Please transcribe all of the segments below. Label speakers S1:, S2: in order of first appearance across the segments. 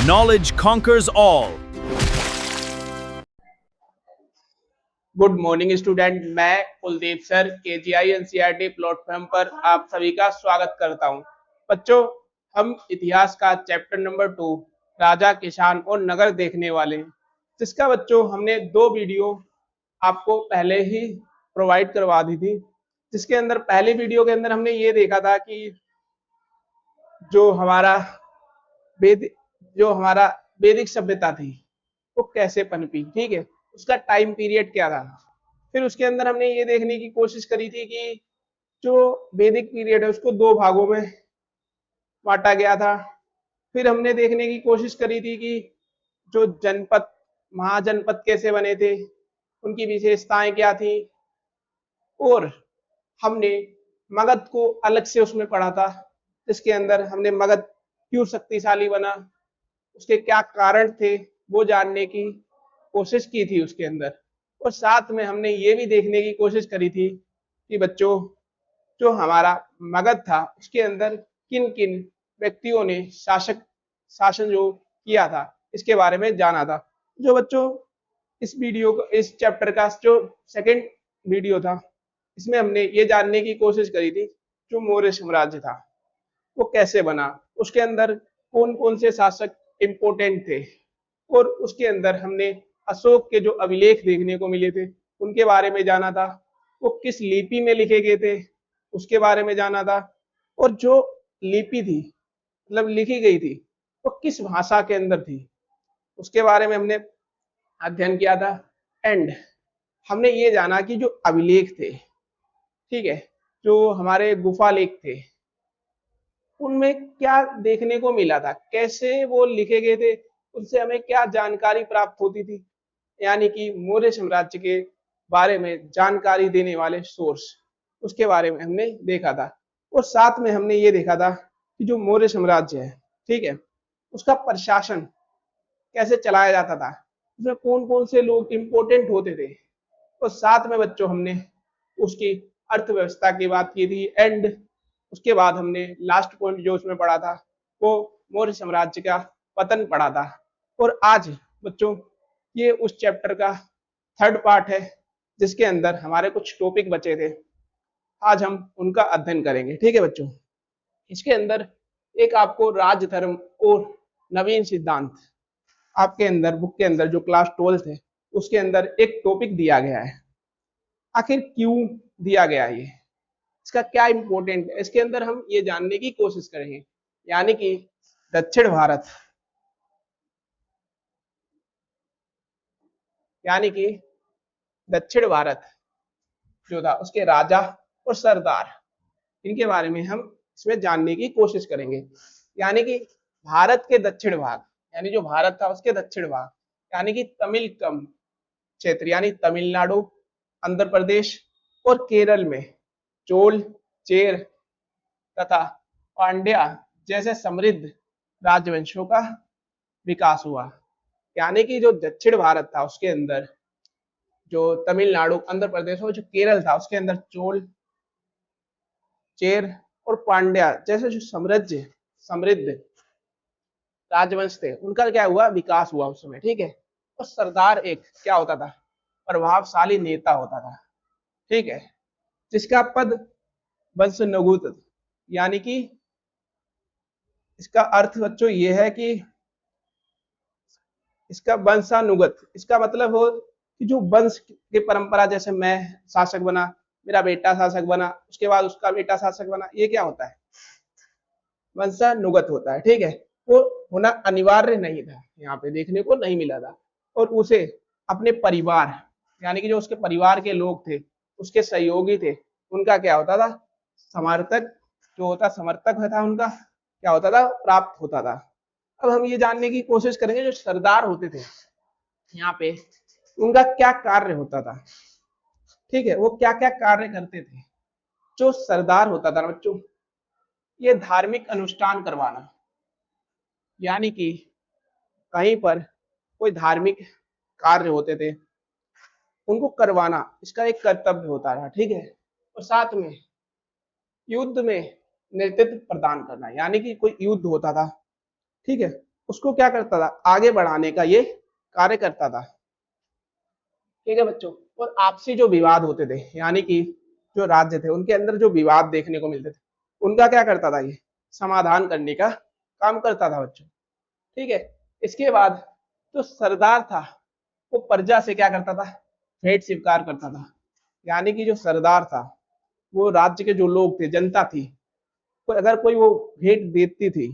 S1: Knowledge conquers all.
S2: Good morning student, मैं Kuldeep sir केजीआई NCERT platform पर आप सभी का स्वागत करता हूं। बच्चों, हम इतिहास का चैप्टर नंबर 2 राजा, किसान और नगर देखने वाले हैं, जिसका बच्चों हमने 2 वीडियो आपको पहले ही प्रोवाइड करवा दी थी। जिसके अंदर पहले वीडियो के अंदर हमने ये देखा था कि जो हमारा वैदिक सभ्यता थी वो कैसे पनपी, ठीक है, उसका टाइम पीरियड क्या था। फिर उसके अंदर हमने ये देखने की कोशिश करी थी कि जो वैदिक पीरियड है उसको 2 भागों में बांटा गया था। फिर हमने देखने की कोशिश करी थी कि जो जनपद, महाजनपद कैसे बने थे, उनकी विशेषताएं क्या थी, और हमने मगध को अलग से उसमें पढ़ा था, जिसके अंदर हमने मगध क्यों शक्तिशाली बना, उसके क्या कारण थे, वो जानने की कोशिश की थी उसके अंदर। और साथ में हमने ये भी देखने की कोशिश करी थी कि बच्चों जो हमारा मगध था उसके अंदर किन किन व्यक्तियों ने शासन जो किया था इसके बारे में जाना था। जो बच्चों इस चैप्टर का जो सेकंड वीडियो था, इसमें हमने ये जानने की कोशिश करी थी जो मौर्य साम्राज्य था वो कैसे बना, उसके अंदर कौन कौन से शासक इंपोर्टेंट थे, और उसके अंदर हमने अशोक के जो अभिलेख देखने को मिले थे उनके बारे में जाना था, वो किस लिपि में लिखे गए थे उसके बारे में जाना था, और जो लिपि थी मतलब लिखी गई थी वो किस भाषा के अंदर थी उसके बारे में हमने अध्ययन किया था। एंड हमने ये जाना कि जो अभिलेख थे, ठीक है, जो हमारे गुफा लेख थे, उनमें क्या देखने को मिला था, कैसे वो लिखे गए थे, उनसे हमें क्या जानकारी प्राप्त होती थी, यानी कि मौर्य साम्राज्य के बारे में जानकारी देने वाले सोर्स, उसके बारे में हमने देखा था। और साथ में हमने ये देखा था कि जो मौर्य साम्राज्य है, ठीक है, उसका प्रशासन कैसे चलाया जाता था, उसमें कौन कौन से लोग इंपॉर्टेंट होते थे, और साथ में बच्चों हमने उसकी अर्थव्यवस्था की बात की थी। एंड उसके बाद हमने लास्ट पॉइंट जो उसमें पढ़ा था वो मौर्य साम्राज्य का पतन पढ़ा था। और आज बच्चों ये उस चैप्टर का थर्ड पार्ट है, जिसके अंदर हमारे कुछ टॉपिक बचे थे, आज हम उनका अध्ययन करेंगे, ठीक है बच्चों। इसके अंदर एक आपको राजधर्म और नवीन सिद्धांत, आपके अंदर बुक के अंदर जो क्लास 12 है उसके अंदर एक टॉपिक दिया गया है। आखिर क्यों दिया गया है, ये इसका क्या इंपॉर्टेंट है, इसके अंदर हम ये जानने की कोशिश करेंगे। यानी कि दक्षिण भारत, यानी कि दक्षिण भारत जो था उसके राजा और सरदार, इनके बारे में हम इसमें जानने की कोशिश करेंगे। यानी कि भारत के दक्षिण भाग, यानी जो भारत था उसके दक्षिण भाग, यानी कि तमिलकम क्षेत्र, यानी तमिलनाडु, आंध्र प्रदेश और केरल में चोल, चेर तथा पांड्या जैसे समृद्ध राजवंशों का विकास हुआ। यानी कि जो दक्षिण भारत था उसके अंदर जो तमिलनाडु, आंध्र प्रदेश और जो केरल था उसके अंदर चोल, चेर और पांड्या जैसे जो समृद्ध राजवंश थे उनका क्या हुआ, विकास हुआ उस समय, ठीक है। और सरदार एक क्या होता था, प्रभावशाली नेता होता था, ठीक है, जिसका पद वंशनुगत, यानी कि इसका अर्थ बच्चों ये है कि इसका वंशानुगत, इसका मतलब हो कि जो वंश की परंपरा, जैसे मैं शासक बना, मेरा बेटा शासक बना, उसके बाद उसका बेटा शासक बना, ये क्या होता है, वंशानुगत होता है, ठीक है। वो होना अनिवार्य नहीं था, यहाँ पे देखने को नहीं मिला था। और उसे अपने परिवार, यानी कि जो उसके परिवार के लोग थे, उसके सहयोगी थे, उनका क्या होता था, समर्थक जो होता, समर्थक था उनका क्या होता था, प्राप्त होता था। अब हम ये जानने की कोशिश करेंगे जो सरदार होते थे यहाँ पे उनका क्या कार्य होता था, ठीक है, वो क्या क्या कार्य करते थे। जो सरदार होता था बच्चों, ये धार्मिक अनुष्ठान करवाना, यानी कि कहीं पर कोई धार्मिक कार्य होते थे उनको करवाना, इसका एक कर्तव्य होता था, ठीक है। और साथ में युद्ध में नेतृत्व प्रदान करना, यानी कि कोई युद्ध होता था, ठीक है, उसको क्या करता था, आगे बढ़ाने का ये कार्य करता था। ठीक है बच्चों। और आपसी जो विवाद होते थे, यानी कि जो राज्य थे उनके अंदर जो विवाद देखने को मिलते थे, उनका क्या करता था, ये समाधान करने का काम करता था बच्चों। ठीक है। इसके बाद जो सरदार था वो प्रजा से क्या करता था, भेंट स्वीकार करता था। यानी कि जो सरदार था वो राज्य के जो लोग थे, जनता थी, तो अगर कोई वो भेंट देती थी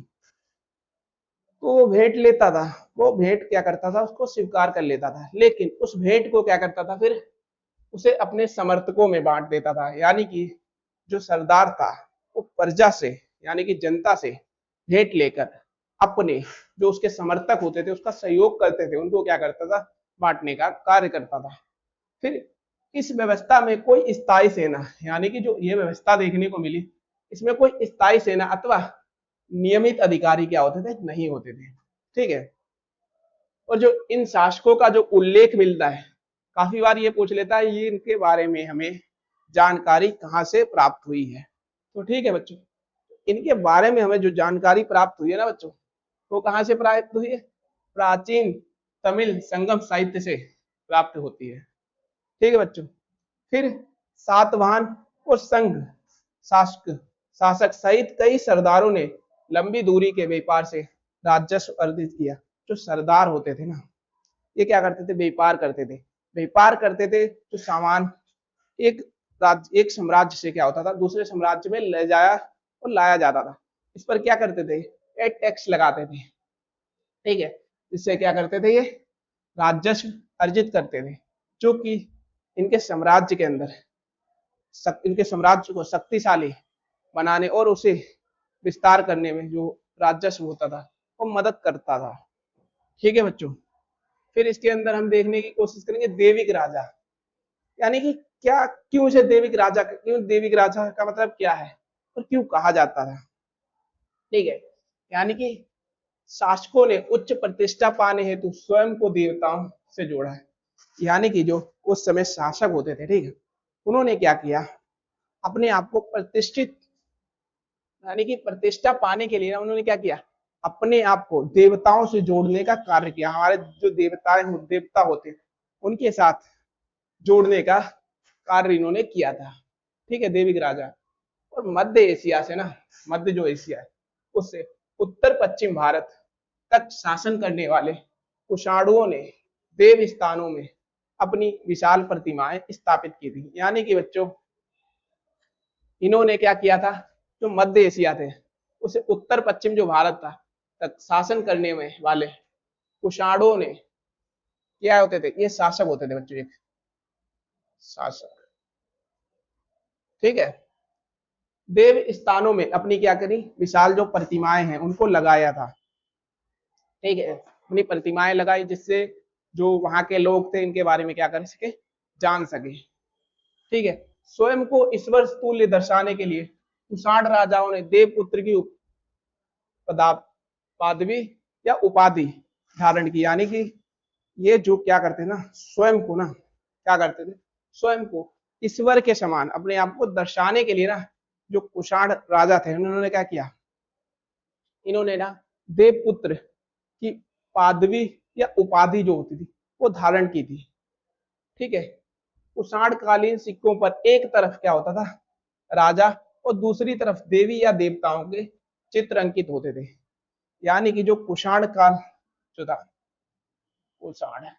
S2: तो वो भेंट लेता था, वो भेंट क्या करता था, उसको स्वीकार कर लेता था। लेकिन उस भेंट को क्या करता था, फिर उसे अपने समर्थकों में बांट देता था। यानी कि जो सरदार था वो प्रजा से, यानी कि जनता से भेंट लेकर अपने जो उसके समर्थक होते थे, उसका सहयोग करते थे, उनको क्या करता था, बांटने का कार्य करता था। फिर इस व्यवस्था में कोई स्थायी सेना, यानी कि जो ये व्यवस्था देखने को मिली, इसमें कोई स्थायी सेना अथवा नियमित अधिकारी क्या होते थे, नहीं होते थे। ठीक है। और जो इन शासकों का जो उल्लेख मिलता है, काफी बार ये पूछ लेता है ये इनके बारे में हमें जानकारी कहाँ से प्राप्त हुई है। तो ठीक है बच्चों, इनके बारे में हमें जो जानकारी प्राप्त हुई है ना बच्चों, वो कहाँ से प्राप्त हुई है, प्राचीन तमिल संगम साहित्य से प्राप्त होती है। ठीक है बच्चों। फिर सातवाहन और संघ शासक शासक सहित कई सरदारों ने लंबी दूरी के व्यापार से राजस्व अर्जित किया। जो सरदार होते थे ना, ये क्या करते थे, व्यापार करते थे। व्यापार करते थे जो सामान एक राज्य, एक साम्राज्य से क्या होता था, दूसरे साम्राज्य में ले जाया और लाया जाता था। इस पर क्या करते थे, ये टैक्स लगाते थे। ठीक है। इससे क्या करते थे, ये राजस्व अर्जित करते थे, जो कि इनके साम्राज्य के अंदर इनके साम्राज्य को शक्तिशाली बनाने और उसे विस्तार करने में जो राजस्व होता था वो मदद करता था। ठीक है बच्चों। फिर इसके अंदर हम देखने की कोशिश करेंगे देविक राजा, यानी कि क्या, क्यों इसे देविक राजा, क्यों देविक राजा का मतलब क्या है और क्यों कहा जाता था। ठीक है। यानी कि शासकों ने उच्च प्रतिष्ठा पाने हेतु स्वयं को देवताओं से जोड़ा है। यानी कि जो उस समय शासक होते थे, ठीक है, उन्होंने क्या किया, अपने आप को प्रतिष्ठित, यानी कि प्रतिष्ठा पाने के लिए उन्होंने क्या किया, अपने आप को देवताओं से जोड़ने का कार्य किया। हमारे जो देवता होते हैं उनके साथ जोड़ने का कार्य इन्होंने किया था। ठीक है, देविक राजा। और मध्य एशिया से ना, मध्य जो एशिया है उससे उत्तर पश्चिम भारत तक शासन करने वाले कुषाणुओं ने देव स्थानों में अपनी विशाल प्रतिमाएं स्थापित की थी। यानी कि बच्चों इन्होंने क्या किया था, जो मध्य एशिया थे उसे उत्तर पश्चिम जो भारत था तक शासन करने में वाले कुषाणुओं ने क्या होते थे, ये शासक होते थे बच्चों, एक शासक। ठीक है। देव स्थानों में अपनी क्या करी, विशाल जो प्रतिमाएं हैं उनको लगाया था। ठीक है, अपनी प्रतिमाएं लगाई जिससे जो वहां के लोग थे इनके बारे में क्या कर सके, जान सके। ठीक है। स्वयं को ईश्वर तुल्य दर्शाने के लिए कुषाण राजाओं ने देवपुत्र की पदवी या उपाधि धारण की। यानी कि ये जो क्या करते ना, स्वयं को ना क्या करते थे, स्वयं को ईश्वर के समान अपने आप को दर्शाने के लिए ना, जो कुषाण राजा थे उन्होंने क्या किया, इन्होंने ना देवपुत्र की पदवी या उपाधि जो होती थी वो धारण की थी। ठीक है। कुषाण कालीन सिक्कों पर एक तरफ क्या होता था, राजा, और दूसरी तरफ देवी या देवताओं के चित्र अंकित होते थे। यानी कि जो कुषाण काल जो था, कुषाण,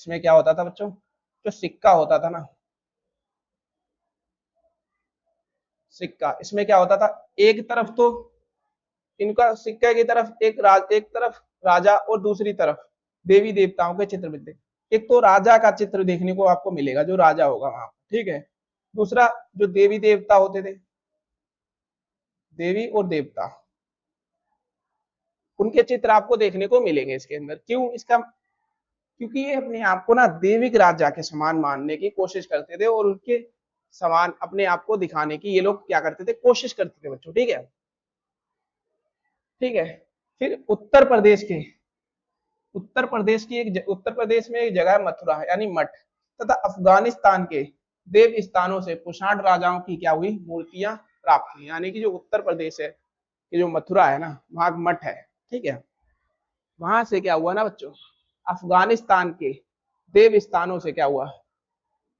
S2: इसमें क्या होता था बच्चों, जो सिक्का होता था ना, सिक्का, इसमें क्या होता था, एक तरफ तो इनका सिक्के की तरफ एक तरफ राजा और दूसरी तरफ देवी देवताओं के चित्र मिलते। एक तो राजा का चित्र देखने को आपको मिलेगा, जो राजा होगा वहां। ठीक है। दूसरा जो देवी देवता होते थे, देवी और देवता, उनके चित्र आपको देखने को मिलेंगे इसके अंदर। क्यों इसका, क्योंकि ये अपने आप को ना देविक राजा के समान मानने की कोशिश करते थे और उनके समान अपने आप को दिखाने की ये लोग क्या करते थे, कोशिश करते थे बच्चों। ठीक है। ठीक है। फिर उत्तर प्रदेश के उत्तर प्रदेश में एक जगह है मथुरा यानी मठ, तथा अफगानिस्तान के देव स्थानों से कुषाण राजाओं की क्या हुई, मूर्तियां प्राप्त हुई। यानी कि जो उत्तर प्रदेश है कि जो मथुरा है ना, वहां मठ है, ठीक है, वहां से क्या हुआ ना बच्चों, अफगानिस्तान के देव स्थानों से क्या हुआ,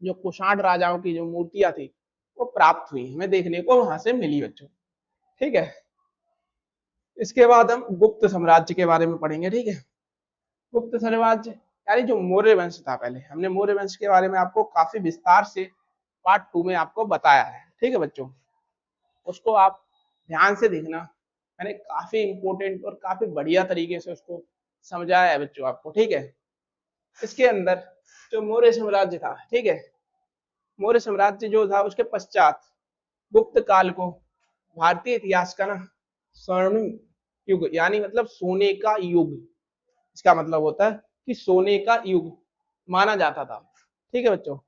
S2: जो कुषाण राजाओं की जो मूर्तियां थी वो प्राप्त हुई, हमें देखने को वहां से मिली बच्चों, ठीक है। इसके बाद हम गुप्त साम्राज्य के बारे में पढ़ेंगे, ठीक है। गुप्त साम्राज्य यानी जो मौर्य वंश था, पहले हमने मौर्य वंश के बारे में आपको काफी विस्तार से पार्ट 2 में आपको बताया है, ठीक है बच्चों, उसको आप ध्यान से देखना, मैंने काफी इंपोर्टेंट और काफी बढ़िया तरीके से उसको समझाया है बच्चों आपको, ठीक है। इसके अंदर जो मौर्य साम्राज्य था, ठीक है, मौर्य साम्राज्य जो था उसके पश्चात गुप्त काल को भारतीय इतिहास का ना स्वर्णिम युग यानी मतलब सोने का युग, इसका मतलब होता है कि सोने का युग माना जाता था, ठीक है बच्चों।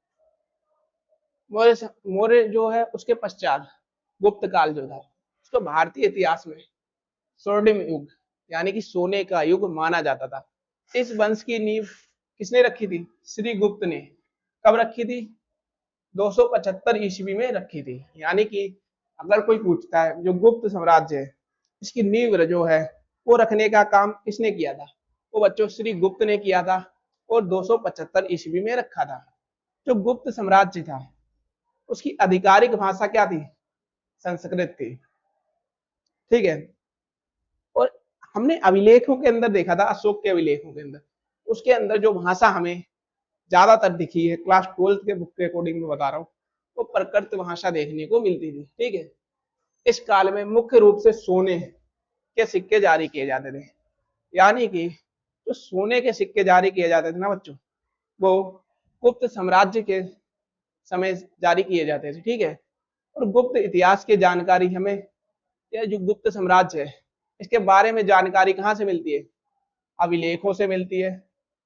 S2: मौर्य जो है उसके पश्चात गुप्त काल जो था उसको भारतीय इतिहास में स्वर्णिम युग यानी कि सोने का युग माना जाता था। इस वंश की नींव किसने रखी थी, श्री गुप्त ने। कब रखी थी, 275 ईस्वी में रखी थी। यानी कि अगर कोई पूछता है जो गुप्त साम्राज्य है इसकी नींव जो है वो रखने का काम किसने किया था, वो बच्चों श्री गुप्त ने किया था और 275 ईस्वी में रखा था। जो गुप्त साम्राज्य था उसकी आधिकारिक भाषा क्या थी, संस्कृत थी, ठीक है। और हमने अभिलेखों के अंदर देखा था, अशोक के अभिलेखों के अंदर, उसके अंदर जो भाषा हमें ज्यादातर दिखी है, क्लास 12 के बुक के अकॉर्डिंग में बता रहा हूँ, वो प्रकृत भाषा देखने को मिलती थी, ठीक है। इस काल में मुख्य रूप से सोने के सिक्के जारी किए जाते थे। यानी कि जो सोने के सिक्के जारी किए जाते थे ना बच्चों, वो गुप्त साम्राज्य के समय जारी किए जाते थे, ठीक है। और गुप्त इतिहास की जानकारी हमें, यह जो गुप्त साम्राज्य है इसके बारे में जानकारी कहाँ से मिलती है, अभिलेखों से मिलती है,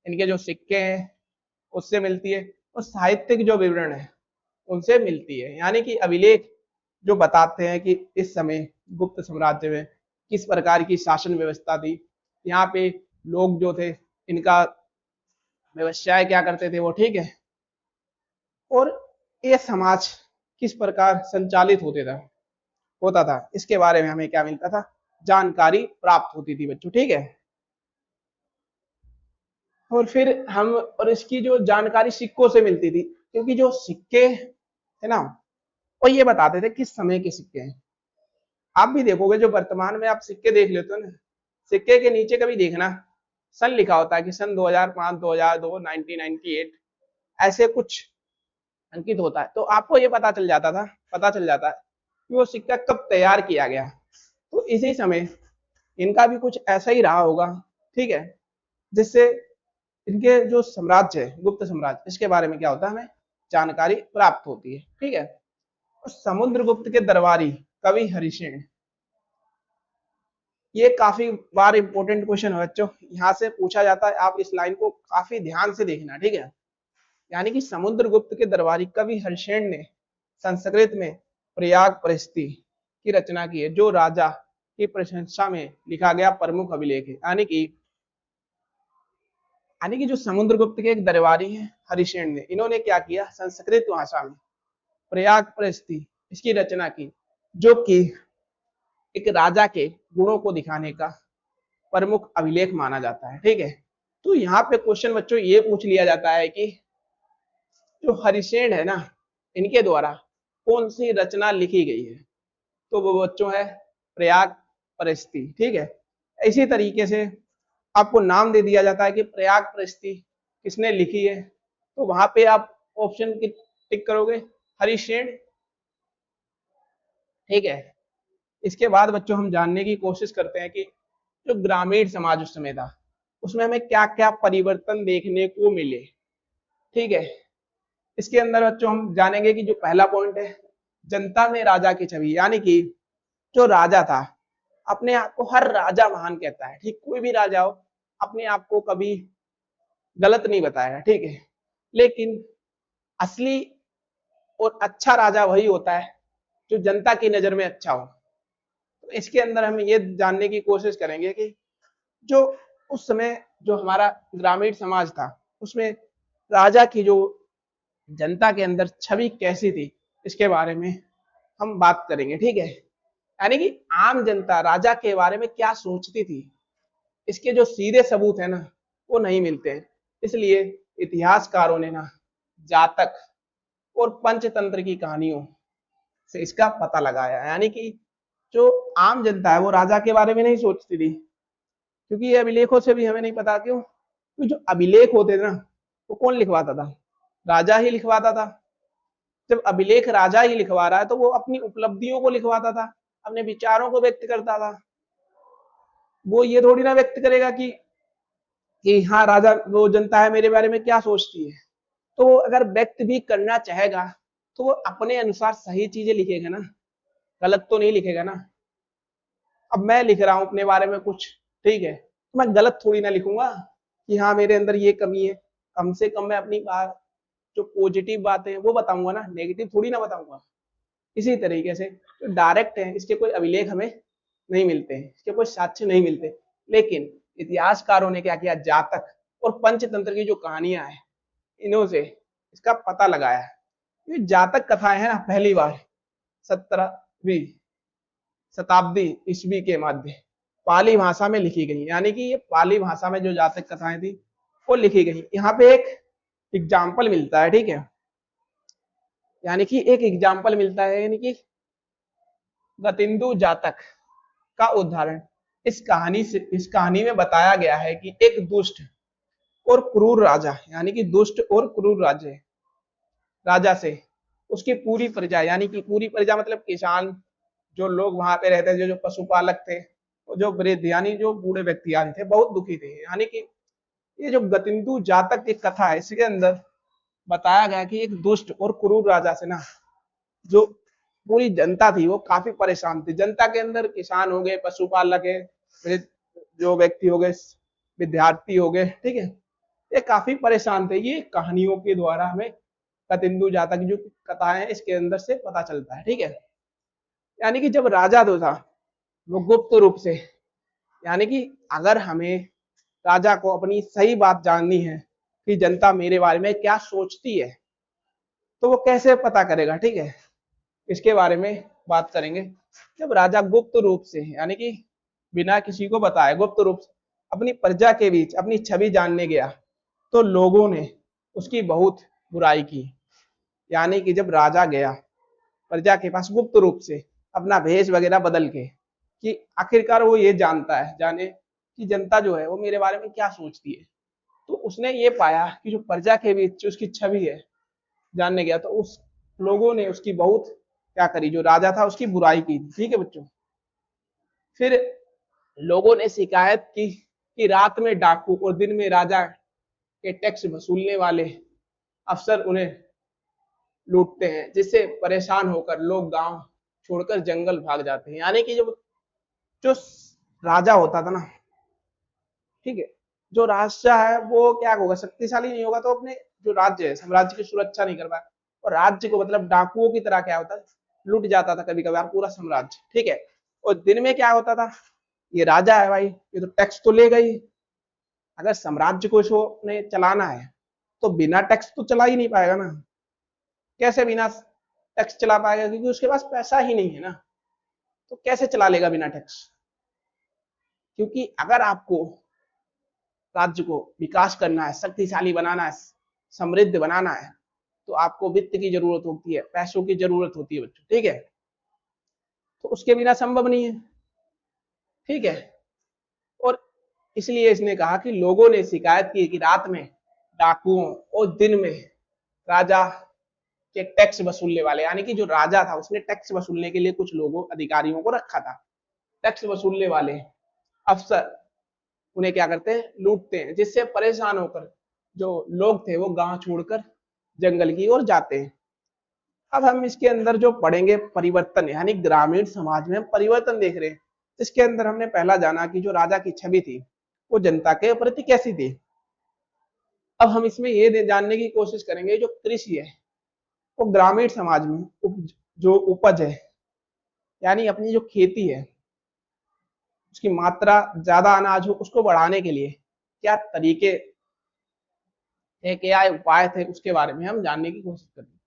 S2: इनके जो सिक्के हैं उससे मिलती है, और साहित्यिक जो विवरण है उनसे मिलती है। यानी कि अभिलेख जो बताते हैं कि इस समय गुप्त साम्राज्य में किस प्रकार की शासन व्यवस्था थी, यहाँ पे लोग जो थे इनका व्यवसाय क्या करते थे वो, ठीक है, और ये समाज किस प्रकार संचालित होता था, इसके बारे में हमें क्या मिलता था, जानकारी प्राप्त होती थी बच्चों, ठीक है। और फिर हम, और इसकी जो जानकारी सिक्कों से मिलती थी, क्योंकि जो सिक्के है ना वो ये बताते थे किस समय के सिक्के हैं। आप भी देखोगे जो वर्तमान में आप सिक्के देख लेते हो ना, सिक्के के नीचे कभी देखना सन लिखा होता है कि सन 2005, 2002, 1998 ऐसे कुछ अंकित होता है, तो आपको ये पता चल जाता है कि वो सिक्का कब तैयार किया गया। तो इसी समय इनका भी कुछ ऐसा ही रहा होगा, ठीक है, जिससे इनके जो साम्राज्य है गुप्त साम्राज्य, इसके बारे में क्या होता है, हमें जानकारी प्राप्त होती है, ठीक है। और समुद्रगुप्त के दरबारी कवि हरिसेन, ये काफी बार इंपॉर्टेंट क्वेश्चन है बच्चों, यहाँ से पूछा जाता है, आप इस लाइन को काफी ध्यान से देखना, ठीक है। यानी कि समुद्रगुप्त के दरबारी कवि हरिसेन ने संस्कृत में प्रयाग परिस्थिति की रचना की है, जो राजा की प्रशंसा में लिखा गया प्रमुख अभिलेख है। यानी कि जो समुद्रगुप्त के एक दरबारी हैं हरिसेन ने, इन्होंने क्या किया, संस्कृत भाषा में प्रयाग परिस्थिति इसकी रचना की, जो कि एक राजा के गुणों को दिखाने का प्रमुख अभिलेख माना जाता है, ठीक है। तो यहाँ पे क्वेश्चन बच्चों ये पूछ लिया जाता है कि जो हरिसेन है ना, इनके द्वारा कौन सी रचना लिखी गई है, तो वो बच्चों है प्रयाग परिस्थिति, ठीक है। इसी तरीके से आपको नाम दे दिया जाता है कि प्रयाग परिस्थिति किसने लिखी है, तो वहां पे आप ऑप्शन की टिक करोगे, हरिसेन, ठीक है। इसके बाद बच्चों हम जानने की कोशिश करते हैं कि जो ग्रामीण समाज उस समय था उसमें हमें क्या क्या परिवर्तन देखने को मिले, ठीक है। इसके अंदर बच्चों हम जानेंगे कि जो पहला पॉइंट है, जनता में राजा की छवि, यानी कि जो राजा था अपने आप को हर राजा महान कहता है, ठीक, कोई भी राजा हो अपने आप को कभी गलत नहीं बताएगा, ठीक है। लेकिन असली और अच्छा राजा वही होता है जो जनता की नजर में अच्छा हो। तो इसके अंदर हम ये जानने की कोशिश करेंगे कि जो उस समय जो हमारा ग्रामीण समाज था उसमें राजा की जो जनता के अंदर छवि कैसी थी, इसके बारे में हम बात करेंगे, ठीक है। यानी कि आम जनता राजा के बारे में क्या सोचती थी, इसके जो सीधे सबूत है ना वो नहीं मिलते हैं। इसलिए इतिहासकारों ने ना जातक और पंचतंत्र की कहानियों से इसका पता लगाया। यानी कि जो आम जनता है वो राजा के बारे में नहीं सोचती थी, क्योंकि ये अभिलेखों से भी हमें नहीं पता। क्यों? क्योंकि जो अभिलेख होते थे ना वो कौन लिखवाता था? राजा ही लिखवाता था। जब अभिलेख राजा ही लिखवा रहा है तो वो अपनी उपलब्धियों को लिखवाता था, अपने विचारों को व्यक्त करता था। वो ये थोड़ी ना व्यक्त करेगा कि हाँ राजा, वो जनता है मेरे बारे में क्या सोचती है। तो वो अगर व्यक्त भी करना चाहेगा तो वो अपने अनुसार सही चीजें लिखेगा ना, गलत तो नहीं लिखेगा ना। अब मैं लिख रहा हूं अपने बारे में कुछ, ठीक है, तो मैं गलत थोड़ी ना लिखूंगा कि हाँ मेरे अंदर ये कमी है। कम से कम मैं अपनी बात, जो पॉजिटिव बातें हैं वो बताऊंगा ना, नेगेटिव थोड़ी ना बताऊंगा। इसी तरीके से जो डायरेक्ट है इसके कोई अभिलेख हमें नहीं मिलते हैं, इसके कोई साक्ष्य नहीं मिलते। लेकिन इतिहासकारों ने क्या किया, जातक और पंचतंत्र की जो कहानियां हैं इन्हों से इसका पता लगाया। ये जातक कथाएं हैं ना, पहली बार 17वीं शताब्दी ईस्वी के मध्य पाली भाषा में लिखी गई। यानी कि ये पाली भाषा में जो जातक कथाएं थी वो लिखी गई। यहाँ पे एक एग्जाम्पल मिलता है, ठीक है, यानी कि एक एग्जाम्पल मिलता है, यानी कि गतिंदु जातक का उदाहरण इस कहानी में बताया गया है कि एक दुष्ट और क्रूर राजा, यानी कि दुष्ट और क्रूर राजा से उसकी पूरी प्रजा, यानी कि पूरी प्रजा मतलब किसान, जो लोग वहां पे रहते थे, जो पशुपालक थे, जो वृद्ध यानी जो बूढ़े व्यक्ति आदि थे, बहुत दुखी थे। यानी कि ये जो गतिंदु जातक की कथा है इसके अंदर बताया गया कि एक दुष्ट और क्रूर राजा से ना जो पूरी जनता थी वो काफी परेशान थी। जनता के अंदर किसान हो गए, पशुपालक है, जो व्यक्ति हो गए, विद्यार्थी हो गए, ठीक है, ये काफी परेशान थे। ये कहानियों के द्वारा हमें कतिंदु जातक की जो कथा है इसके अंदर से पता चलता है, ठीक है। यानी कि जब राजा जो था वो गुप्त रूप से, यानी कि अगर हमें राजा को अपनी सही बात जाननी है कि जनता मेरे बारे में क्या सोचती है, तो वो कैसे पता करेगा, ठीक है, इसके बारे में बात करेंगे। जब राजा गुप्त रूप से, यानी कि बिना किसी को बताए गुप्त रूप से अपनी प्रजा के बीच अपनी छवि जानने गया तो लोगों ने उसकी बहुत बुराई की। यानी कि जब राजा गया प्रजा के पास गुप्त रूप से अपना भेष वगैरह बदल के, कि आखिरकार वो ये जानता है, जाने कि जनता जो है वो मेरे बारे में क्या सोचती है, तो उसने ये पाया कि जो प्रजा के बीच उसकी छवि है जानने गया, तो उस लोगों ने उसकी बहुत क्या करी, जो राजा था उसकी बुराई की, ठीक है बच्चों। फिर लोगों ने शिकायत की कि रात में डाकू और दिन में राजा के टैक्स वसूलने वाले अफसर उन्हें लूटते हैं, जिससे परेशान होकर लोग गांव छोड़कर जंगल भाग जाते हैं। यानी कि जो राजा होता था ना, ठीक है, जो राजा है वो क्या होगा, शक्तिशाली नहीं होगा तो अपने जो राज्य है साम्राज्य की सुरक्षा नहीं कर पाए, और राज्य को मतलब डाकुओं की तरह क्या होता है, लूट जाता था कभी कभार पूरा साम्राज्य, ठीक है। और दिन में क्या होता था, ये राजा है भाई, ये तो टैक्स तो लेगा ही। अगर साम्राज्य को इसने चलाना है तो बिना टैक्स तो चला ही नहीं पाएगा ना। कैसे बिना टैक्स चला पाएगा, क्योंकि उसके पास पैसा ही नहीं है ना, तो कैसे चला लेगा बिना टैक्स। क्योंकि अगर आपको राज्य को विकास करना है, शक्तिशाली बनाना है, समृद्ध बनाना है, तो आपको वित्त की जरूरत होती है, पैसों की जरूरत होती है बच्चों, ठीक है, तो उसके बिना संभव नहीं है, ठीक है। और इसलिए इसने कहा कि लोगों ने शिकायत की कि रात में डाकुओं और दिन में राजा के टैक्स वसूलने वाले, यानी कि जो राजा था उसने टैक्स वसूलने के लिए कुछ लोगों अधिकारियों को रखा था, टैक्स वसूलने वाले अफसर उन्हें क्या करते हैं, लूटते हैं, जिससे परेशान होकर जो लोग थे वो गांव छोड़कर जंगल की ओर जाते हैं। अब हम इसके अंदर जो पढ़ेंगे परिवर्तन, यानी ग्रामीण समाज में हम परिवर्तन देख रहे हैं। इसके अंदर हमने पहला जाना कि जो राजा की छवि थी वो जनता के प्रति कैसी थी। अब हम इसमें ये जानने की कोशिश करेंगे जो कृषि है वो ग्रामीण समाज में जो उपज है, यानी अपनी जो खेती है उसकी मात्रा ज्यादा अनाज हो उसको बढ़ाने के लिए क्या तरीके थे, क्या उपाय थे, उसके बारे में हम जानने की कोशिश करेंगे।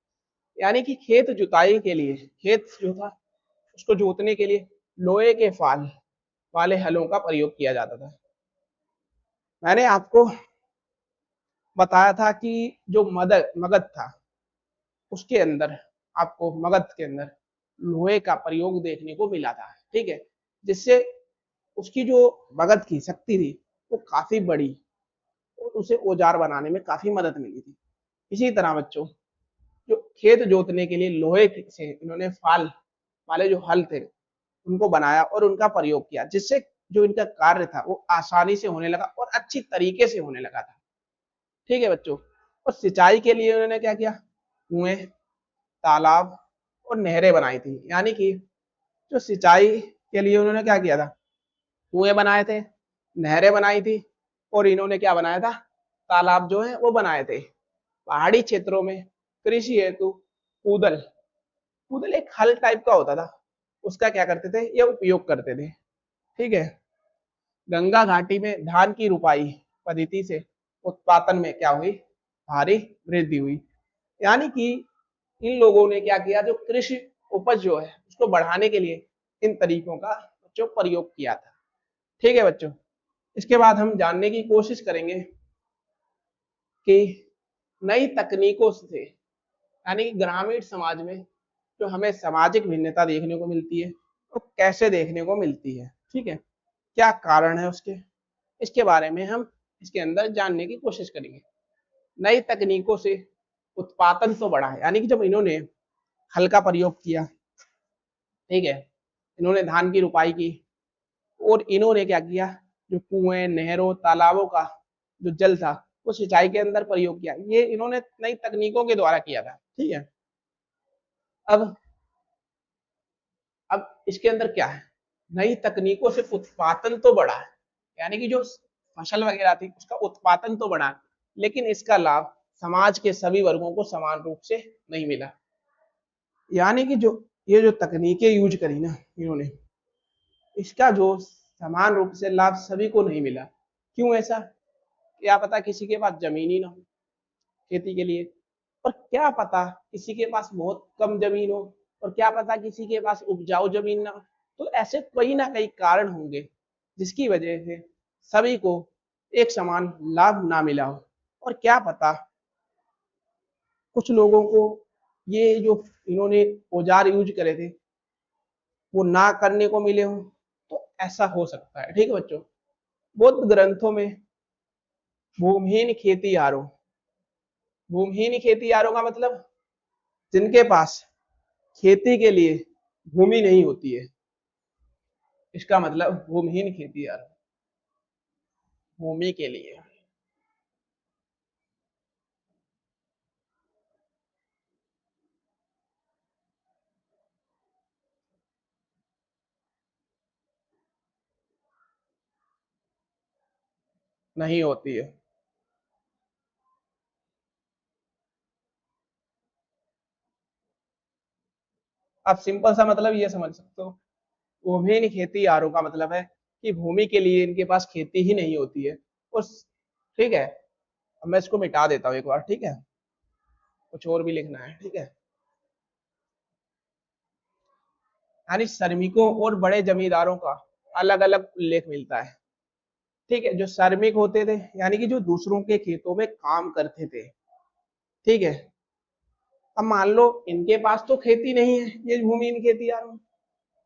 S2: यानी कि खेत जुताई के लिए, खेत जो था उसको जोतने के लिए लोहे के फाल वाले हलों का प्रयोग किया जाता था। मैंने आपको बताया था कि जो मदद मगध था उसके अंदर, आपको मगध के अंदर लोहे का प्रयोग देखने को मिला था, ठीक है, जिससे उसकी जो मगध की शक्ति थी वो काफी बड़ी और उसे औजार बनाने में काफी मदद मिली थी। इसी तरह बच्चों, जो खेत जोतने के लिए लोहे से इन्होंने फाल वाले जो हल थे उनको बनाया और उनका प्रयोग किया, जिससे जो इनका कार्य था वो आसानी से होने लगा और अच्छी तरीके से होने लगा था, ठीक है बच्चों। और सिंचाई के लिए उन्होंने क्या किया, कुएं, तालाब और नहरें बनाई थी। यानी कि जो सिंचाई के लिए उन्होंने क्या किया था, कुएं बनाए थे, नहरें बनाई थी और इन्होंने क्या बनाया था, तालाब जो है वो बनाए थे। पहाड़ी क्षेत्रों में कृषि हेतु कूदल, कूदल एक हल टाइप का होता था, उसका क्या करते थे, ये उपयोग करते थे, ठीक है। गंगा घाटी में धान की रुपाई पद्धति से उत्पादन में क्या हुई, भारी वृद्धि हुई। यानी कि इन लोगों ने क्या किया, जो कृषि उपज जो है उसको बढ़ाने के लिए इन तरीकों का जो प्रयोग किया था, ठीक है बच्चों। इसके बाद हम जानने की कोशिश करेंगे कि नई तकनीकों से, यानी कि ग्रामीण समाज में जो हमें सामाजिक भिन्नता देखने को मिलती है वो तो कैसे देखने को मिलती है, ठीक है, क्या कारण है उसके, इसके बारे में हम इसके अंदर जानने की कोशिश करेंगे। नई तकनीकों से उत्पादन तो बढ़ा है, यानी कि जब इन्होंने हल का प्रयोग किया, ठीक है, इन्होंने धान की रुपाई की और इन्होंने क्या किया, जो कुएं, नहरों, तालाबों का जो जल था वो सिंचाई के अंदर प्रयोग किया, ये इन्होंने नई तकनीकों के द्वारा किया था, ठीक है। अब इसके अंदर क्या है, नई तकनीकों से उत्पादन तो बढ़ा है, यानी कि जो फसल वगैरह थी उसका उत्पादन तो बढ़ा, लेकिन इसका लाभ समाज के सभी वर्गों को समान रूप से नहीं मिला। यानी कि जो ये जो तकनीकें यूज करी ना इन्होंने, इसका जो समान रूप से लाभ सभी को नहीं मिला। क्यों ऐसा, क्या पता किसी के पास जमीन ही ना हो खेती के लिए, और क्या पता किसी के पास बहुत कम जमीन हो, और क्या पता किसी के पास उपजाऊ जमीन ना हो। तो ऐसे कई ना कई कारण होंगे जिसकी वजह से सभी को एक समान लाभ ना मिला हो, और क्या पता कुछ लोगों को ये जो इन्होंने औजार यूज करे थे वो ना करने को मिले हो, तो ऐसा हो सकता है, ठीक है बच्चों। बौद्ध ग्रंथों में भूमिहीन खेतीहारों, भूमिहीन खेतीहारों का मतलब जिनके पास खेती के लिए भूमि नहीं होती है, इसका मतलब भूमिहीन खेतीहार, भूमि के लिए। नहीं होती है। आप सिंपल सा मतलब ये समझ सकते हो, भूमिहीन खेतीहारों का मतलब है कि भूमि के लिए इनके पास खेती ही नहीं होती है। और ठीक है, अब मैं इसको मिटा देता हूँ एक बार, ठीक है, कुछ और भी लिखना है, ठीक है। यानी श्रमिकों और बड़े जमींदारों का अलग अलग उल्लेख मिलता है, ठीक है। जो श्रमिक होते थे यानी कि जो दूसरों के खेतों में काम करते थे, ठीक है। अब मान लो इनके पास तो खेती नहीं है, ये भूमिहीन खेतीहार,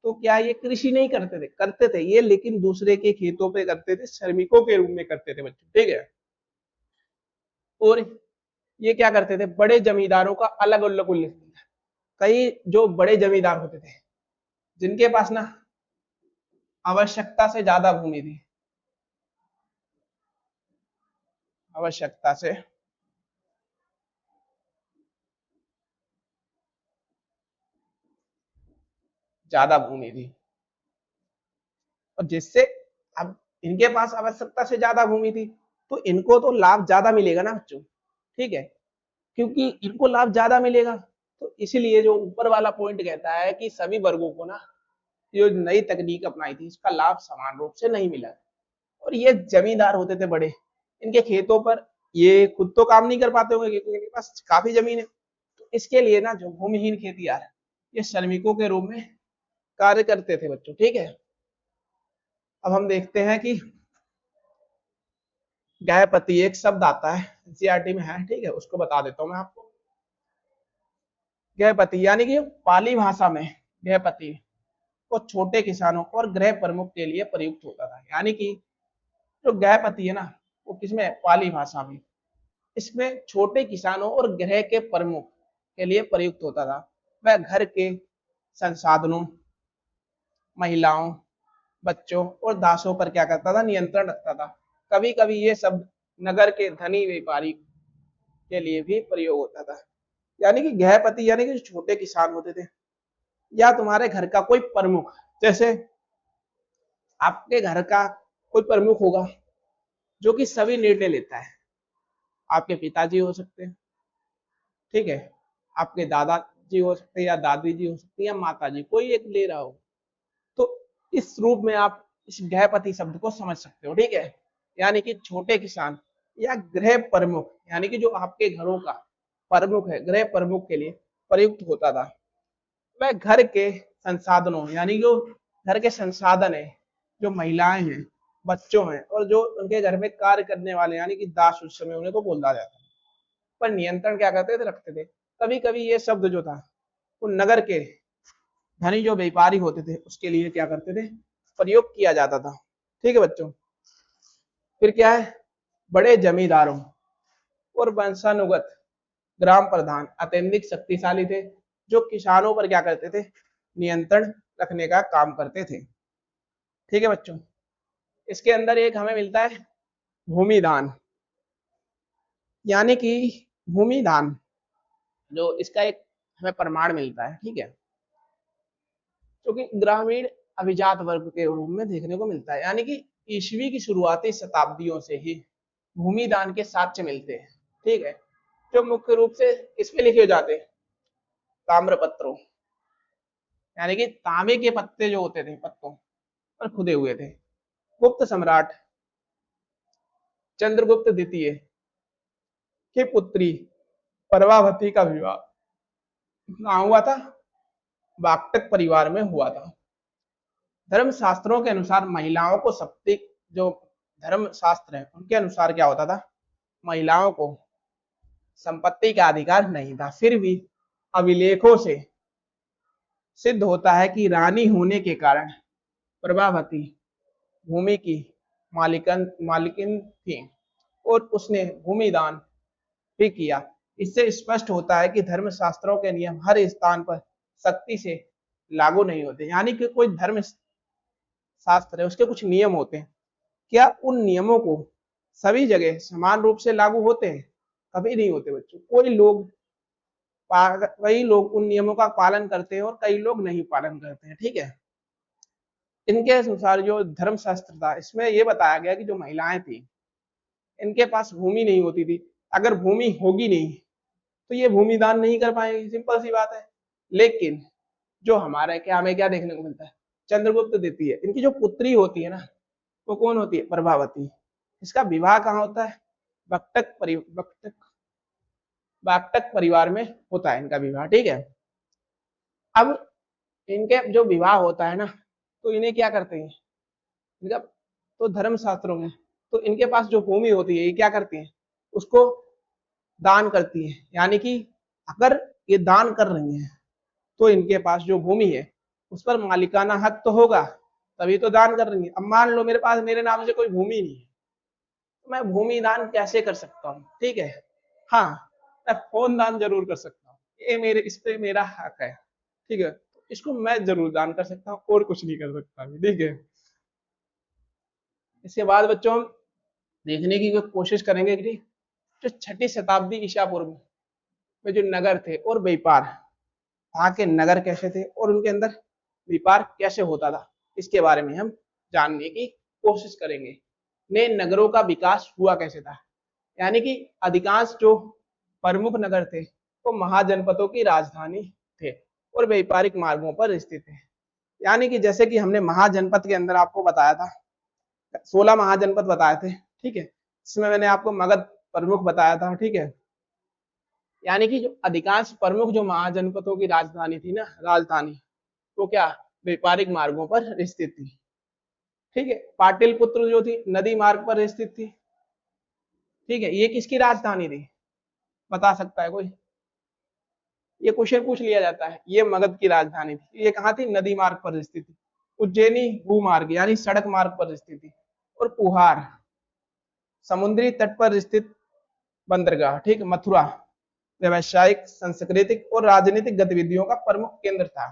S2: तो क्या ये कृषि नहीं करते थे, करते थे ये, लेकिन दूसरे के खेतों पे करते थे, श्रमिकों के रूप में करते थे बच्चों, ठीक है। और ये क्या करते थे, बड़े जमींदारों का अलग अलग उल्लेख मिलता है। कई जो बड़े जमींदार होते थे जिनके पास ना आवश्यकता से ज्यादा भूमि थी, आवश्यकता से ज्यादा भूमि थी, और जिससे अब इनके पास आवश्यकता से ज्यादा भूमि थी तो इनको तो लाभ ज्यादा मिलेगा ना बच्चों, ठीक है। क्योंकि इनको लाभ ज्यादा मिलेगा, तो इसीलिए जो ऊपर वाला पॉइंट कहता है कि सभी वर्गों को ना जो नई तकनीक अपनाई थी इसका लाभ समान रूप से नहीं मिला। और ये जमींदार होते थे बड़े, इनके खेतों पर ये खुद तो काम नहीं कर पाते होंगे क्योंकि इनके पास काफी जमीन है, तो इसके लिए ना जो भूमिहीन खेतिहर ये श्रमिकों के रूप में कार्य करते थे बच्चों। ठीक है, अब हम देखते हैं कि गृहपति एक शब्द आता है एनसीईआरटी में है, ठीक है, उसको बता देता हूं मैं आपको। गृहपति यानी कि पाली भाषा में गृहपति को छोटे किसानों और गृह प्रमुख के लिए प्रयुक्त होता था। यानी कि जो गृहपति है ना वो किसमें, पाली भाषा में, इसमें छोटे किसानों और गृह के प्रमुख के लिए प्रयुक्त होता था। वह घर के संसाधनों, महिलाओं, बच्चों और दासों पर क्या करता था, नियंत्रण रखता था। कभी कभी ये शब्द नगर के धनी व्यापारी के लिए भी प्रयोग होता था। यानी कि गृहपति यानी कि जो छोटे किसान होते थे या तुम्हारे घर का कोई प्रमुख, जैसे आपके घर का कोई प्रमुख होगा जो कि सभी निर्णय लेता है, आपके पिताजी हो सकते हैं, ठीक है, आपके दादाजी हो सकते हैं या दादी जी हो सकती है या माता जी, कोई एक ले रहा हो, तो इस रूप में आप इस गृहपति शब्द को समझ सकते हो। ठीक है, यानी कि छोटे किसान या गृह प्रमुख यानी कि जो आपके घरों का प्रमुख है, गृह प्रमुख के लिए प्रयुक्त होता था। वह घर के संसाधनों यानी जो घर के संसाधन है, जो महिलाएं हैं, बच्चों हैं और जो उनके घर में कार्य करने वाले यानी कि दास उस समय उन्हें को बोला जाता है, पर नियंत्रण क्या करते थे, रखते थे। कभी कभी ये शब्द जो था वो नगर के धनी जो व्यापारी होते थे उसके लिए क्या करते थे, प्रयोग किया जाता था। ठीक है बच्चों, फिर क्या है, बड़े जमींदारों और वंशानुगत ग्राम प्रधान अत्यधिक शक्तिशाली थे जो किसानों पर क्या करते थे, नियंत्रण रखने का काम करते थे। ठीक है बच्चों, इसके अंदर एक हमें मिलता है भूमिदान, यानी कि भूमिदान जो इसका एक हमें प्रमाण मिलता है। ठीक है, जो कि ग्रामीण अभिजात वर्ग के रूप में देखने को मिलता है। यानी कि ईस्वी की शुरुआती शताब्दियों से ही भूमिदान के साक्ष्य मिलते हैं। ठीक है, जो मुख्य रूप से किस पे लिखे जाते हैं, ताम्रपत्रों, यानी कि तांबे के पत्ते जो होते थे पत्तों पर खुदे हुए थे। गुप्त सम्राट चंद्रगुप्त द्वितीय की पुत्री प्रभावती का विवाह कहाँ हुआ था, वाक्टक परिवार में हुआ था। धर्म शास्त्रों के अनुसार महिलाओं को सप्ती, जो धर्म शास्त्र है उनके अनुसार क्या होता था, महिलाओं को संपत्ति का अधिकार नहीं था। फिर भी अभिलेखों से सिद्ध होता है कि रानी होने के कारण प्रभावती भूमि की मालिकिन थी और उसने भूमिदान भी किया। इससे स्पष्ट होता है कि धर्मशास्त्रों के नियम हर स्थान पर सख्ती से लागू नहीं होते। यानी कि कोई धर्म शास्त्र है उसके कुछ नियम होते हैं, क्या उन नियमों को सभी जगह समान रूप से लागू होते हैं, कभी नहीं होते बच्चों। कई लोग उन नियमों का पालन करते हैं और कई लोग नहीं पालन करते हैं। ठीक है, इनके अनुसार जो धर्मशास्त्र था इसमें यह बताया गया कि जो महिलाएं थी इनके पास भूमि नहीं होती थी, अगर भूमि होगी नहीं तो ये भूमिदान नहीं कर पाएंगे, सिंपल सी बात है। लेकिन जो हमारे क्या, हमें क्या देखने को मिलता है, चंद्रगुप्त द्वितीय इनकी जो पुत्री होती है ना वो कौन होती है, प्रभावती। इसका विवाह कहाँ होता है, वाक्टक परिवार में होता है इनका विवाह। ठीक है, अब इनके जो विवाह होता है ना तो इन्हें क्या करते हैं, इनका तो धर्म शास्त्रों में तो इनके पास जो भूमि होती है ये क्या करती है, उसको दान करती है। यानी कि अगर ये दान कर रही हैं तो इनके पास जो भूमि है उस पर मालिकाना हक तो होगा, तभी तो दान कर रही है। अब मान लो मेरे पास मेरे नाम से कोई भूमि नहीं है तो मैं भूमि दान कैसे कर सकता हूँ, ठीक है, हाँ मैं फोन दान जरूर कर सकता हूँ, ये मेरे इस पे मेरा हक है। ठीक है, इसको मैं जरूर दान कर सकता हूँ और कुछ नहीं कर सकता। ठीक है, इसके बाद बच्चों हम देखने की कोशिश करेंगे कि जो 6ठी शताब्दी ईसा पूर्व में जो नगर थे और व्यापार, वहां के नगर कैसे थे और उनके अंदर व्यापार कैसे होता था, इसके बारे में हम जानने की कोशिश करेंगे। नए नगरों का विकास हुआ कैसे था, यानी कि अधिकांश जो प्रमुख नगर थे वो महाजनपदों की राजधानी थे और व्यापारिक मार्गों पर स्थित थे। यानी कि जैसे कि हमने महाजनपद के अंदर आपको बताया था 16 महाजनपद बताए थे। ठीक है, इसमें मैंने आपको मगध प्रमुख बताया था, ठीक है। यानी कि जो अधिकांश प्रमुख जो महाजनपदों की राजधानी थी ना, राजधानी, वो क्या व्यापारिक मार्गों पर स्थित थी, ठीक है। पाटलिपुत्र जो थी नदी मार्ग पर स्थित थी, ठीक है। ये किसकी राजधानी थी, बता सकता है कोई? ये क्वेश्चन पूछ लिया जाता है। ये मगध की राजधानी थी। ये कहाँ थी, नदी मार्ग पर स्थित थी। उज्जैनी भूमार्ग यानी सड़क मार्ग पर स्थित थी। और पुहार समुद्री तट पर स्थित बंदरगाह, ठीक। मथुरा व्यवसायिक, सांस्कृतिक और राजनीतिक गतिविधियों का प्रमुख केंद्र था,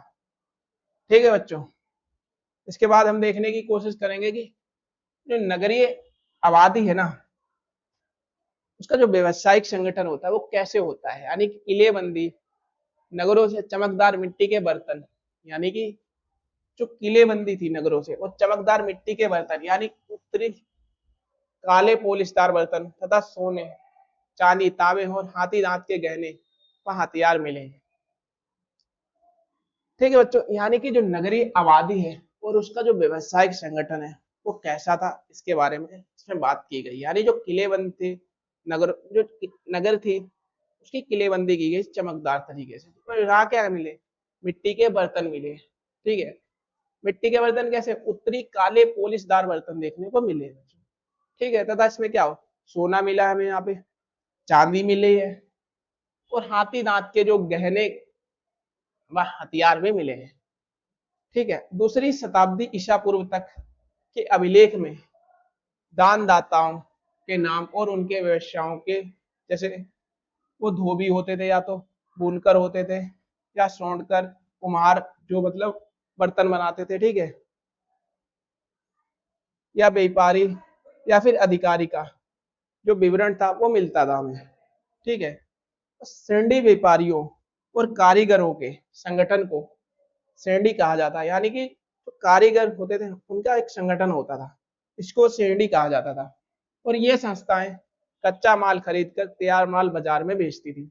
S2: ठीक है बच्चों। इसके बाद हम देखने की कोशिश करेंगे कि जो नगरीय आबादी है ना, उसका जो व्यवसायिक संगठन होता है वो कैसे होता है। यानी कि किलेबंदी, नगरों से चमकदार मिट्टी के बर्तन, यानी कि जो किलेबंदी थी नगरों से, वो चमकदार मिट्टी के बर्तन यानी उत्तरी काले पोलिशदार बर्तन तथा सोने, चांदी, तांबे और हाथी दांत के गहने व हथियार मिले, ठीक है बच्चों। यानी कि जो नगरीय आबादी है और उसका जो व्यवसायिक संगठन है वो कैसा था, इसके बारे में इसमें बात की गई। यानी जो किलेबंद थे, नगर जो नगर थी उसकी किलेबंदी की गई चमकदार तरीके से। तो यहाँ क्या मिले, मिट्टी के बर्तन मिले, ठीक है। मिट्टी के बर्तन कैसे, उत्तरी काले पोलिशदार बर्तन देखने को मिले, ठीक है। तथा इसमें क्या हो, सोना मिला हमें यहाँ पे, चांदी मिली है और हाथी दांत के जो गहने व हथियार भी मिले हैं, ठीक है। दूसरी शताब्दी ईसा पूर्व तक के अभिलेख में दानदाताओं के नाम और उनके व्यवसायों के, जैसे वो धोबी होते थे या तो बुनकर होते थे या सोंडकर, कुम्हार जो मतलब बर्तन बनाते थे, ठीक है, या व्यापारी या फिर अधिकारी का जो विवरण था वो मिलता था हमें, ठीक है। सेंडी व्यापारियों और कारीगरों के संगठन को सेंडी कहा जाता है। यानी कि जो कारीगर होते थे उनका एक संगठन होता था, इसको सेंडी कहा जाता था। और ये संस्थाएं कच्चा माल खरीद कर तैयार माल बाजार में बेचती थी।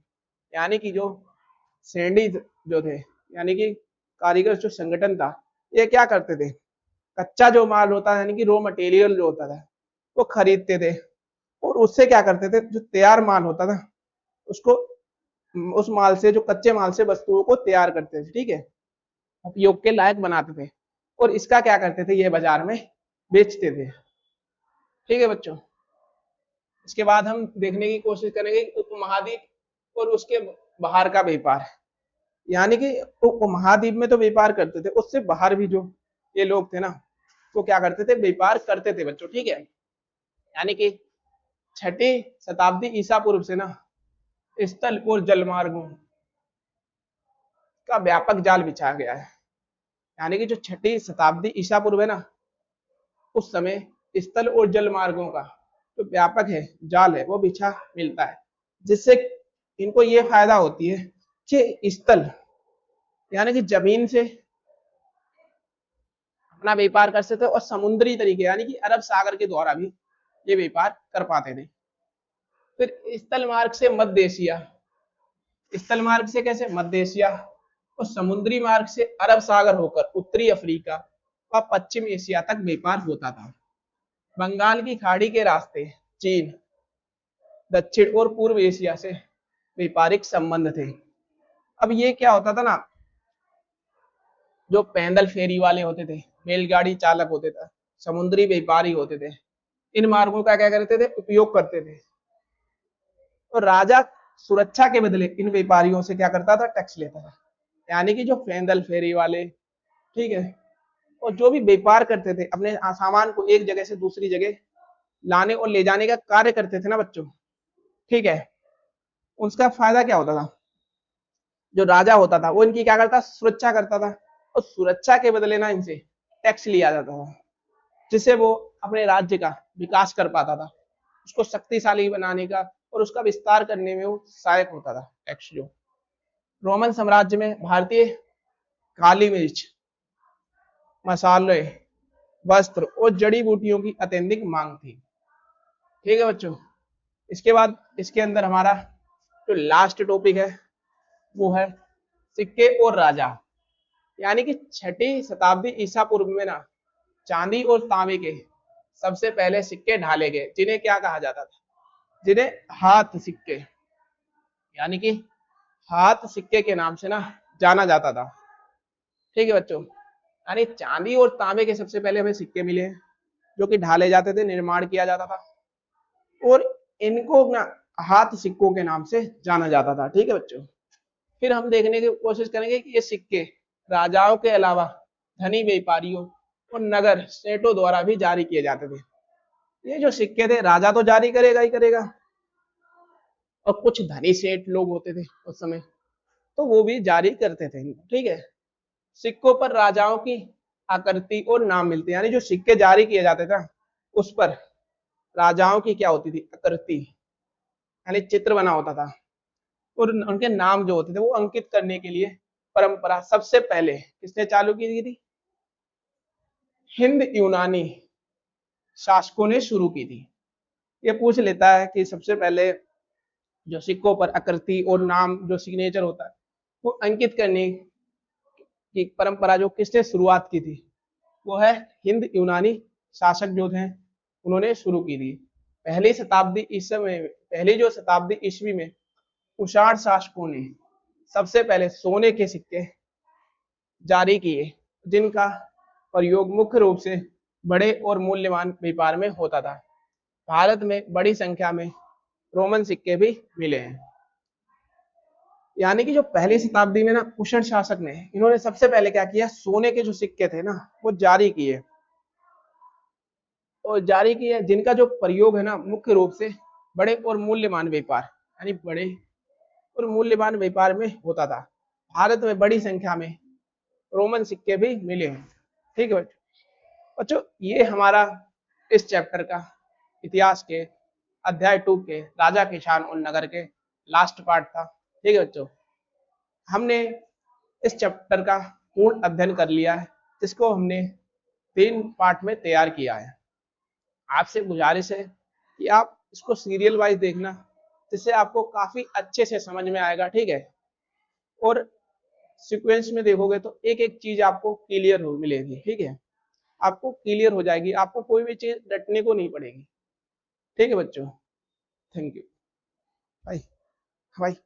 S2: यानी कि जो सेंडी जो थे, यानी कि कारीगर जो संगठन था, ये क्या करते थे, कच्चा जो माल होता है यानी कि रॉ मटेरियल जो होता था वो खरीदते थे और उससे क्या करते थे, जो तैयार माल होता था उसको, उस माल से, जो कच्चे माल से वस्तुओं को तैयार करते थे, ठीक है, उपयोग के लायक बनाते थे और इसका क्या करते थे, ये बाजार में बेचते थे, ठीक है बच्चों। इसके बाद हम देखने की कोशिश करेंगे उपमहाद्वीप और उसके बाहर का व्यापार। यानी कि उपमहाद्वीप में तो व्यापार करते थे, उससे बाहर भी जो ये लोग थे ना, वो क्या करते थे, व्यापार करते थे बच्चों, ठीक है। यानी कि छठी शताब्दी ईसा पूर्व से ना स्थल और जलमार्गों का व्यापक जाल बिछाया गया है। यानी कि जो छठी शताब्दी ईसा पूर्व है ना, उस समय स्थल और जल मार्गों का जो व्यापक है जाल है वो बिछा मिलता है, जिससे इनको ये फायदा होती है कि स्थल यानी कि जमीन से अपना व्यापार कर सकते और समुद्री तरीके यानी कि अरब सागर के द्वारा भी ये व्यापार कर पाते थे। फिर स्थल मार्ग से मध्य एशिया, स्थल मार्ग से कैसे, मध्य एशिया, और समुद्री मार्ग से अरब सागर होकर उत्तरी अफ्रीका व पश्चिम एशिया तक व्यापार होता था। बंगाल की खाड़ी के रास्ते चीन, दक्षिण और पूर्व एशिया से व्यापारिक संबंध थे। अब ये क्या होता था ना, जो पैदल फेरी वाले होते थे, बैलगाड़ी चालक होते थे, समुद्री व्यापारी होते थे, इन मार्गों का क्या करते थे, उपयोग करते थे। और राजा सुरक्षा के बदले इन व्यापारियों से क्या करता था, टैक्स लेता था। यानी कि जो पैदल फेरी वाले, ठीक है, और जो भी व्यापार करते थे, अपने सामान को एक जगह से दूसरी जगह लाने और ले जाने का कार्य करते थे ना बच्चों, ठीक है, उसका फायदा क्या होता था, जो राजा होता था वो इनकी क्या करता, सुरक्षा करता था और सुरक्षा के बदले ना इनसे टैक्स लिया जाता था, जिससे वो अपने राज्य का विकास कर पाता था, उसको शक्तिशाली बनाने का और उसका विस्तार करने में वो सहायक होता था टैक्स। जो रोमन साम्राज्य में भारतीय काली मिर्च, मसाले, वस्त्र और जड़ी बूटियों की अत्यधिक मांग थी, ठीक है बच्चों। इसके बाद इसके अंदर हमारा जो लास्ट टॉपिक है वो है सिक्के और राजा। यानी कि छठी शताब्दी ईसा पूर्व में ना चांदी और तांबे के सबसे पहले सिक्के ढाले गए, जिन्हें क्या कहा जाता था, जिन्हें हाथ सिक्के, यानी कि हाथ सिक्के के नाम से ना जाना जाता था। ठीक है बच्चों, यानी चांदी और तांबे के सबसे पहले हमें सिक्के मिले हैं जो कि ढाले जाते थे, निर्माण किया जाता था, और इनको ना हाथ सिक्कों के नाम से जाना जाता था। ठीक है बच्चों, फिर हम देखने की कोशिश करेंगे कि ये सिक्के राजाओं के अलावा धनी व्यापारियों और नगर सेठों द्वारा भी जारी किए जाते थे। ये जो सिक्के थे राजा तो जारी करेगा ही करेगा, और कुछ धनी सेठ लोग होते थे उस समय, तो वो भी जारी करते थे। ठीक है, सिक्कों पर राजाओं की आकृति और नाम मिलते हैं, यानी जो सिक्के जारी किए जाते थे उस पर राजाओं की क्या होती थी, आकृति, यानी चित्र बना होता था, और उनके नाम जो होते थे वो अंकित करने के लिए परंपरा सबसे पहले किसने चालू की थी, हिंद यूनानी शासकों ने शुरू की थी। ये पूछ लेता है कि सबसे पहले जो सिक्कों पर आकृति और नाम जो सिग्नेचर होता है वो अंकित करने की परंपरा जो किसने शुरुआत की थी, वो है हिंद यूनानी शासक जो थे उन्होंने शुरू की थी। पहली शताब्दी ईस्वी में, पहली जो शताब्दी ईस्वी में कुषाण शासकों ने सबसे पहले सोने के सिक्के जारी किए, जिनका प्रयोग मुख्य रूप से बड़े और मूल्यवान व्यापार में होता था। भारत में बड़ी संख्या में रोमन सिक्के भी मिले हैं। यानी कि जो पहली शताब्दी में ना कुषाण शासक ने, इन्होंने सबसे पहले क्या किया, सोने के जो सिक्के थे ना वो जारी किए, और जारी किए जिनका जो प्रयोग है ना मुख्य रूप से बड़े और मूल्यवान व्यापार, यानी बड़े और मूल्यवान व्यापार में होता था। भारत में बड़ी संख्या में रोमन सिक्के भी मिले हैं। ठीक है बच्चों, ये हमारा इस चैप्टर का इतिहास के अध्याय 2 के राजा किसान और नगर के लास्ट पार्ट था। ठीक है बच्चों, हमने इस चैप्टर का पूर्ण अध्ययन कर लिया है, जिसको हमने 3 पार्ट में तैयार किया है। आपसे गुजारिश है कि आप इसको सीरियल वाइज देखना, जिससे आपको काफी अच्छे से समझ में आएगा। ठीक है, और सीक्वेंस में देखोगे तो एक एक चीज आपको क्लियर हो मिलेगी। ठीक है, आपको क्लियर हो जाएगी, आपको कोई भी चीज रटने को नहीं पड़ेगी। ठीक है बच्चों, थैंक यू। Bye bye.